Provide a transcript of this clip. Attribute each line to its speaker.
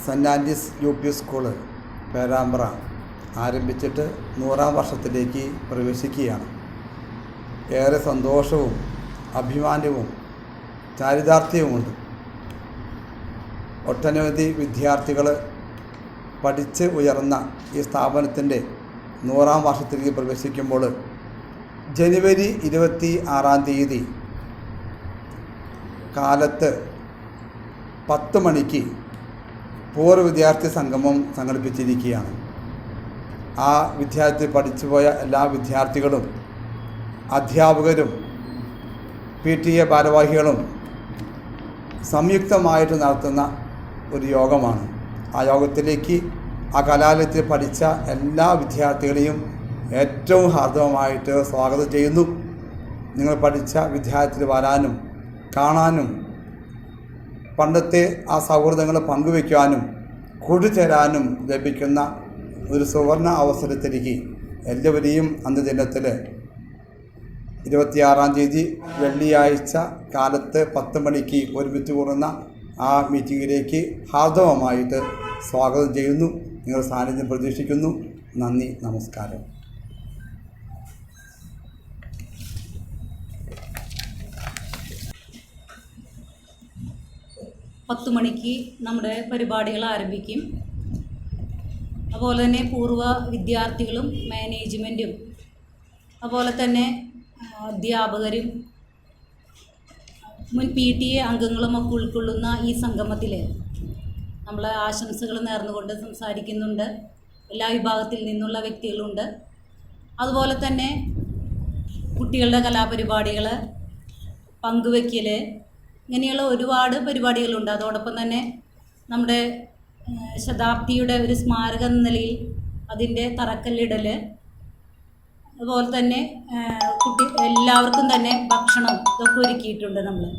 Speaker 1: Cent ആൻറ്റീസ് UP. School Perambra ആരംഭിച്ചിട്ട് 100-ാം വർഷത്തിലേക്ക് പ്രവേശിക്കുകയാണ്. ഏറെ സന്തോഷവും അഭിമാനവും ചാരിതാർത്ഥ്യവുമുണ്ട്. ഒട്ടനവധി വിദ്യാർത്ഥികൾ പഠിച്ച് ഉയർന്ന ഈ സ്ഥാപനത്തിൻ്റെ 100-ാം വർഷത്തിലേക്ക് പ്രവേശിക്കുമ്പോൾ ജനുവരി 26-ാം തീയതി കാലത്ത് 10 മണിക്ക് പൂർവ്വ വിദ്യാർത്ഥി സംഗമം സംഘടിപ്പിച്ചിരിക്കുകയാണ്. ആ വിദ്യാർത്ഥി പഠിച്ചുപോയ എല്ലാ വിദ്യാർത്ഥികളും അധ്യാപകരും PTA ഭാരവാഹികളും സംയുക്തമായിട്ട് നടത്തുന്ന ഒരു യോഗമാണ്. ആ യോഗത്തിലേക്ക് ആ കലാലയത്തിൽ പഠിച്ച എല്ലാ വിദ്യാർത്ഥികളെയും ഏറ്റവും ഹാർദവമായിട്ട് സ്വാഗതം ചെയ്യുന്നു. നിങ്ങൾ പഠിച്ച വിദ്യാർത്ഥികൾ വരാനും കാണാനും പണ്ടത്തെ ആ സൗഹൃദങ്ങൾ പങ്കുവയ്ക്കാനും കൂടിച്ചേരാനും ലഭിക്കുന്ന ഒരു സുവർണ അവസരത്തിലേക്ക് എല്ലാവരെയും അന്ന് ദിനത്തിൽ 26-ാം തീയതി വെള്ളിയാഴ്ച കാലത്ത് 10 മണിക്ക് ഒരുമിച്ച് കൂടുന്ന ആ മീറ്റിങ്ങിലേക്ക് ഹാർദവമായിട്ട് സ്വാഗതം ചെയ്യുന്നു. നിങ്ങൾ സാന്നിധ്യം പ്രതീക്ഷിക്കുന്നു. നന്ദി, നമസ്കാരം.
Speaker 2: 10 മണിക്ക് നമ്മുടെ പരിപാടികൾ ആരംഭിക്കും. അതുപോലെ തന്നെ പൂർവ്വ വിദ്യാർത്ഥികളും മാനേജ്മെൻറ്റും അതുപോലെ തന്നെ അധ്യാപകരും മുൻ PTA അംഗങ്ങളും ഒക്കെ ഉൾക്കൊള്ളുന്ന ഈ സംഗമത്തിൽ നമ്മൾ ആശംസകൾ നേർന്നുകൊണ്ട് സംസാരിക്കുന്നുണ്ട്. എല്ലാ വിഭാഗത്തിൽ നിന്നുള്ള വ്യക്തികളുണ്ട്. അതുപോലെ തന്നെ കുട്ടികളുടെ കലാപരിപാടികൾ, പങ്കുവയ്ക്കൽ, ഇങ്ങനെയുള്ള ഒരുപാട് പരിപാടികളുണ്ട്. അതോടൊപ്പം തന്നെ നമ്മുടെ ശതാബ്ദിയുടെ ഒരു സ്മാരകം എന്ന നിലയിൽ അതിൻ്റെ തറക്കല്ലിടൽ, അതുപോലെ തന്നെ എല്ലാവർക്കും തന്നെ ഭക്ഷണം ഇതൊക്കെ ഒരുക്കിയിട്ടുണ്ട് നമ്മൾ.